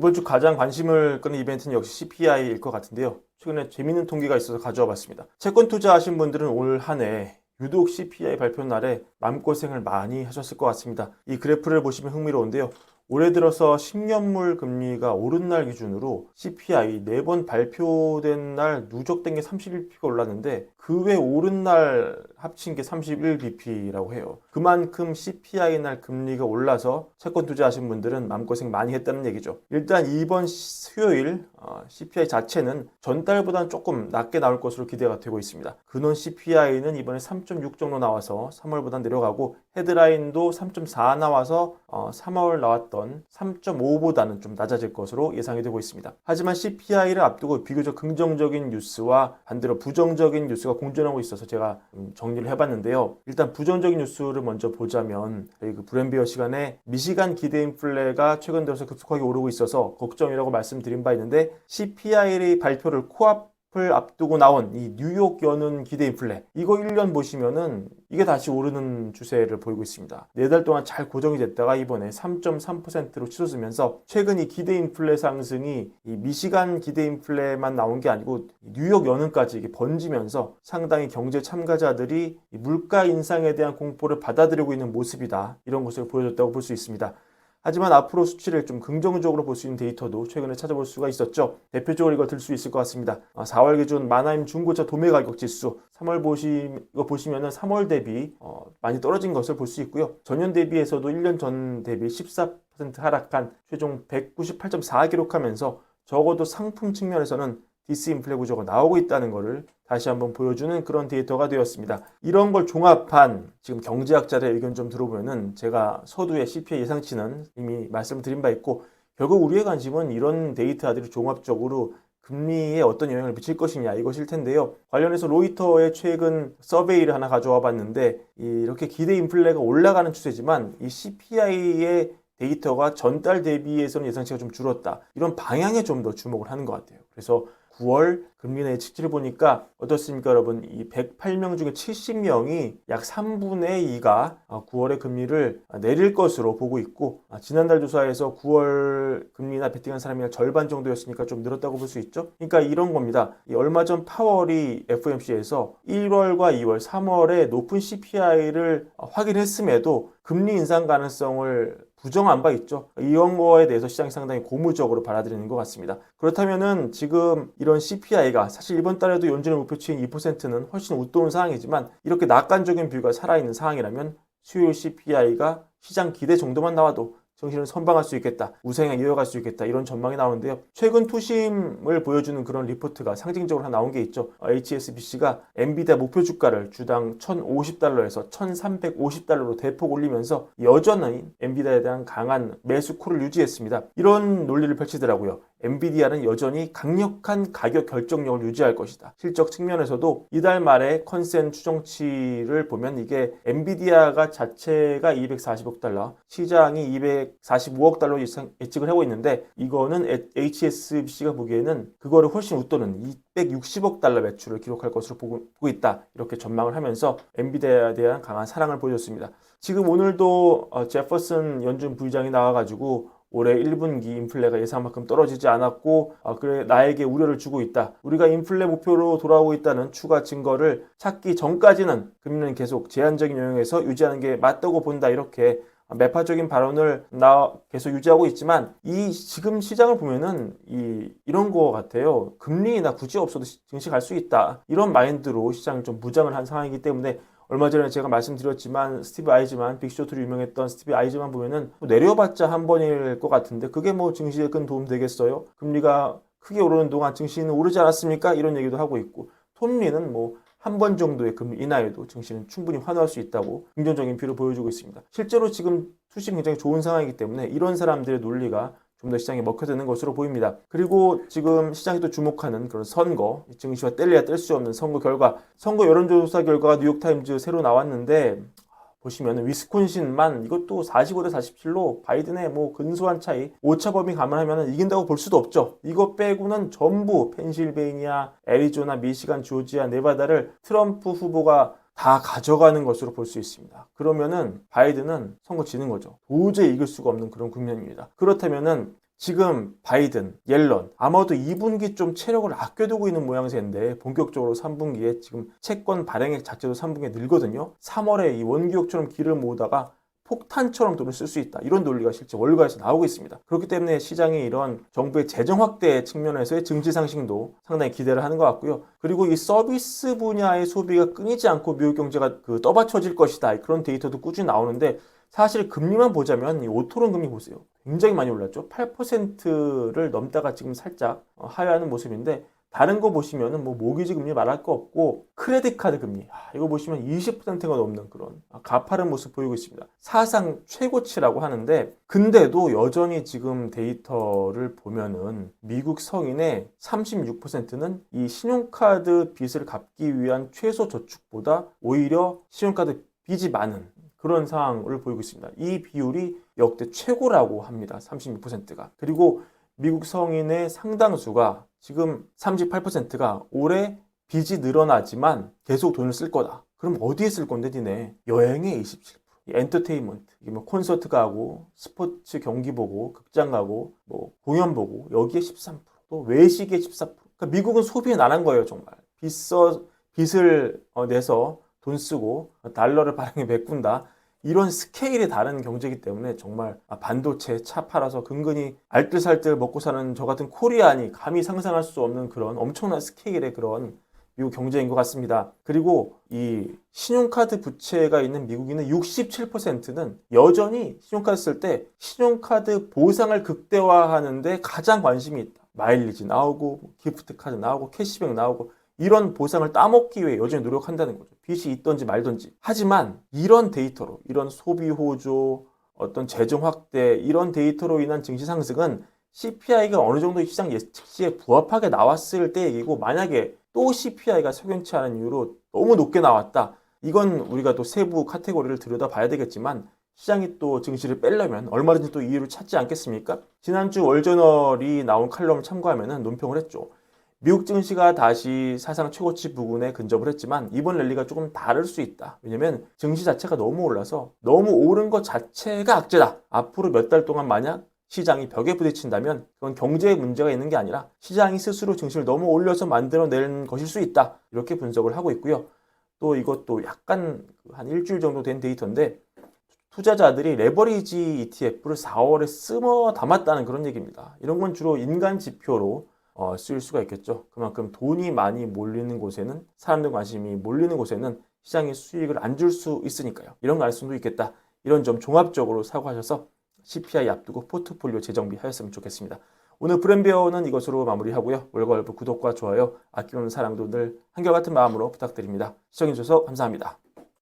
이번 주 가장 관심을 끄는 이벤트는 역시 CPI일 것 같은데요. 최근에 재미있는 통계가 있어서 가져와 봤습니다. 채권 투자하신 분들은 올 한 해 유독 CPI 발표 날에 마음고생을 많이 하셨을 것 같습니다. 이 그래프를 보시면 흥미로운데요. 올해 들어서 10년물 금리가 오른 날 기준으로 CPI 4번 발표된 날 누적된 게 31bp가 올랐는데 그 외 오른 날 합친 게 31bp라고 해요. 그만큼 CPI 날 금리가 올라서 채권 투자하신 분들은 마음고생 많이 했다는 얘기죠. 일단 이번 수요일 CPI 자체는 전달보다는 조금 낮게 나올 것으로 기대가 되고 있습니다. 근원 CPI는 이번에 3.6 정도 나와서 3월보다 내려가고 헤드라인도 3.4 나와서 3월 나왔던 3.5보다는 좀 낮아질 것으로 예상이 되고 있습니다. 하지만 CPI를 앞두고 비교적 긍정적인 뉴스와 반대로 부정적인 뉴스가 공존하고 있어서 제가 정리를 해봤는데요. 일단 부정적인 뉴스를 먼저 보자면 그 브랜비어 시간에 미시간 기대 인플레가 최근 들어서 급속하게 오르고 있어서 걱정이라고 말씀드린 바 있는데 CPI 발표를 코앞을 앞두고 나온 이 뉴욕 연은 기대 인플레 이거 1년 보시면은 이게 다시 오르는 추세를 보이고 있습니다. 4달 동안 잘 고정이 됐다가 이번에 3.3%로 치솟으면서 최근 이 기대 인플레 상승이 이 미시간 기대 인플레만 나온 게 아니고 뉴욕 연은까지 이게 번지면서 상당히 경제 참가자들이 물가 인상에 대한 공포를 받아들이고 있는 모습이다. 이런 것을 보여줬다고 볼 수 있습니다. 하지만 앞으로 수치를 좀 긍정적으로 볼 수 있는 데이터도 최근에 찾아볼 수가 있었죠. 대표적으로 이거 들 수 있을 것 같습니다. 4월 기준 만하임 중고차 도매 가격 지수 3월 이거 보시면은 3월 대비 많이 떨어진 것을 볼 수 있고요. 전년 대비해서도 1년 전 대비 14% 하락한 최종 198.4 기록하면서 적어도 상품 측면에서는 디스인플레 구조가 나오고 있다는 것을 다시 한번 보여주는 그런 데이터가 되었습니다. 이런 걸 종합한 지금 경제학자들의 의견 좀 들어보면은 제가 서두에 CPI 예상치는 이미 말씀드린 바 있고 결국 우리의 관심은 이런 데이터들이 종합적으로 금리에 어떤 영향을 미칠 것이냐 이것일 텐데요. 관련해서 로이터의 최근 서베이를 하나 가져와 봤는데 이렇게 기대 인플레가 올라가는 추세지만 이 CPI의 데이터가 전달 대비해서는 예상치가 좀 줄었다. 이런 방향에 좀 더 주목을 하는 것 같아요. 그래서 9월 금리 내 예측치를 보니까 어떻습니까, 여러분? 이 108명 중에 70명이 약 3분의 2가 9월에 금리를 내릴 것으로 보고 있고 지난달 조사에서 9월 금리나 베팅한 사람이 절반 정도였으니까 좀 늘었다고 볼 수 있죠. 그러니까 이런 겁니다. 얼마 전 파월이 FOMC에서 1월과 2월, 3월에 높은 CPI를 확인했음에도 금리 인상 가능성을 부정한 바 있죠. 이런 거에 대해서 시장이 상당히 고무적으로 받아들이는 것 같습니다. 그렇다면은 지금 이런 CPI가 사실 이번 달에도 연준의 목표치인 2%는 훨씬 웃도는 상황이지만 이렇게 낙관적인 뷰가 살아있는 상황이라면 수요일 CPI가 시장 기대 정도만 나와도 정신을 선방할 수 있겠다. 우상향 이어갈 수 있겠다. 이런 전망이 나오는데요. 최근 투심을 보여주는 그런 리포트가 상징적으로 하나 나온 게 있죠. HSBC가 엔비디아 목표 주가를 주당 1,050달러에서 1,350달러로 대폭 올리면서 여전히 엔비디아에 대한 강한 매수 콜을 유지했습니다. 이런 논리를 펼치더라고요. 엔비디아는 여전히 강력한 가격 결정력을 유지할 것이다. 실적 측면에서도 이달 말에 컨센 추정치를 보면 이게 엔비디아가 자체가 240억 달러, 시장이 245억 달러 이상 예측을 하고 있는데 이거는 HSBC가 보기에는 그거를 훨씬 웃도는 260억 달러 매출을 기록할 것으로 보고 있다. 이렇게 전망을 하면서 엔비디아에 대한 강한 사랑을 보여줬습니다. 지금 오늘도 제퍼슨 연준 부의장이 나와가지고 올해 1분기 인플레가 예상만큼 떨어지지 않았고 그래 나에게 우려를 주고 있다. 우리가 인플레 목표로 돌아오고 있다는 추가 증거를 찾기 전까지는 금리는 계속 제한적인 영역에서 유지하는 게 맞다고 본다. 이렇게 매파적인 발언을 계속 유지하고 있지만 지금 시장을 보면은 이런 거 같아요. 금리나 굳이 없어도 증시 갈 수 있다. 이런 마인드로 시장을 좀 무장을 한 상황이기 때문에 얼마 전에 제가 말씀드렸지만 스티브 아이즈만 빅쇼트로 유명했던 스티브 아이즈만 보면은 내려봤자 한 번일 것 같은데 그게 뭐 증시에 큰 도움 되겠어요? 금리가 크게 오르는 동안 증시는 오르지 않았습니까? 이런 얘기도 하고 있고 톰리는 뭐 한 번 정도의 금리 인하에도 증시는 충분히 환호할 수 있다고 긍정적인 뷰를 보여주고 있습니다. 실제로 지금 투심 굉장히 좋은 상황이기 때문에 이런 사람들의 논리가 좀 더 시장에 먹혀드는 것으로 보입니다. 그리고 지금 시장이 또 주목하는 그런 선거, 증시와 뗄래야 뗄 수 없는 선거 결과, 선거 여론조사 결과가 뉴욕타임즈 새로 나왔는데 보시면 위스콘신만 이것도 45대 47로 바이든의 뭐 근소한 차이, 오차 범위 감안하면 이긴다고 볼 수도 없죠. 이거 빼고는 전부 펜실베이니아, 애리조나, 미시간, 조지아, 네바다를 트럼프 후보가 다 가져가는 것으로 볼 수 있습니다. 그러면은 바이든은 선거 지는 거죠. 도저히 이길 수가 없는 그런 국면입니다. 그렇다면은 지금 바이든, 옐런 아마도 2분기 좀 체력을 아껴두고 있는 모양새인데 본격적으로 3분기에 지금 채권 발행액 자체도 3분기에 늘거든요. 3월에 이 원기옥처럼 길을 모으다가 폭탄처럼 돈을 쓸 수 있다. 이런 논리가 실제 월가에서 나오고 있습니다. 그렇기 때문에 시장이 이런 정부의 재정 확대 측면에서의 증시 상승도 상당히 기대를 하는 것 같고요. 그리고 이 서비스 분야의 소비가 끊이지 않고 미국 경제가 떠받쳐질 것이다. 그런 데이터도 꾸준히 나오는데 사실 금리만 보자면 이 오토론 금리 보세요. 굉장히 많이 올랐죠. 8%를 넘다가 지금 살짝 하회하는 모습인데 다른 거 보시면은 뭐 모기지 금리 말할 거 없고 크레딧 카드 금리 이거 보시면 20%가 넘는 그런 가파른 모습 보이고 있습니다. 사상 최고치라고 하는데 근데도 여전히 지금 데이터를 보면은 미국 성인의 36%는 이 신용카드 빚을 갚기 위한 최소 저축보다 오히려 신용카드 빚이 많은 그런 상황을 보이고 있습니다. 이 비율이 역대 최고라고 합니다. 36%가. 그리고 미국 성인의 상당수가 지금 38%가 올해 빚이 늘어나지만 계속 돈을 쓸 거다. 그럼 어디에 쓸 건데 니네? 여행에 27%, 엔터테인먼트, 뭐 콘서트 가고, 스포츠 경기 보고, 극장 가고, 뭐 공연 보고 여기에 13%, 또 외식에 14%. 그러니까 미국은 소비에 나란 거예요, 정말. 빚을 내서 돈 쓰고 달러를 발행해 메꾼다. 이런 스케일이 다른 경제이기 때문에 정말 반도체 차 팔아서 근근히 알뜰살뜰 먹고 사는 저 같은 코리안이 감히 상상할 수 없는 그런 엄청난 스케일의 그런 미국 경제인 것 같습니다. 그리고 이 신용카드 부채가 있는 미국인은 67%는 여전히 신용카드 쓸 때 신용카드 보상을 극대화하는데 가장 관심이 있다. 마일리지 나오고 기프트카드 나오고 캐시백 나오고 이런 보상을 따먹기 위해 여전히 노력한다는 거죠. 빚이 있든지 말든지. 하지만 이런 데이터로, 이런 소비 호조, 어떤 재정 확대, 이런 데이터로 인한 증시 상승은 CPI가 어느 정도 시장 예측치에 부합하게 나왔을 때 얘기고 만약에 또 CPI가 석연치 않은 이유로 너무 높게 나왔다. 이건 우리가 또 세부 카테고리를 들여다봐야 되겠지만 시장이 또 증시를 빼려면 얼마든지 또 이유를 찾지 않겠습니까? 지난주 월저널이 나온 칼럼을 참고하면 논평을 했죠. 미국 증시가 다시 사상 최고치 부근에 근접을 했지만 이번 랠리가 조금 다를 수 있다. 왜냐면 증시 자체가 너무 올라서 너무 오른 것 자체가 악재다. 앞으로 몇 달 동안 만약 시장이 벽에 부딪힌다면 그건 경제에 문제가 있는 게 아니라 시장이 스스로 증시를 너무 올려서 만들어낸 것일 수 있다. 이렇게 분석을 하고 있고요. 또 이것도 약간 한 일주일 정도 된 데이터인데 투자자들이 레버리지 ETF를 4월에 쓸어 담았다는 그런 얘기입니다. 이런 건 주로 인간 지표로 쓰일 수가 있겠죠. 그만큼 돈이 많이 몰리는 곳에는 사람들 관심이 몰리는 곳에는 시장이 수익을 안 줄 수 있으니까요. 이런 가능성도 있겠다. 이런 점 종합적으로 사고하셔서 CPI 앞두고 포트폴리오 재정비하였으면 좋겠습니다. 오늘 브랜베어는 이것으로 마무리하고요. 월가월부 구독과 좋아요, 아끼는 사랑도 늘 한결같은 마음으로 부탁드립니다. 시청해주셔서 감사합니다.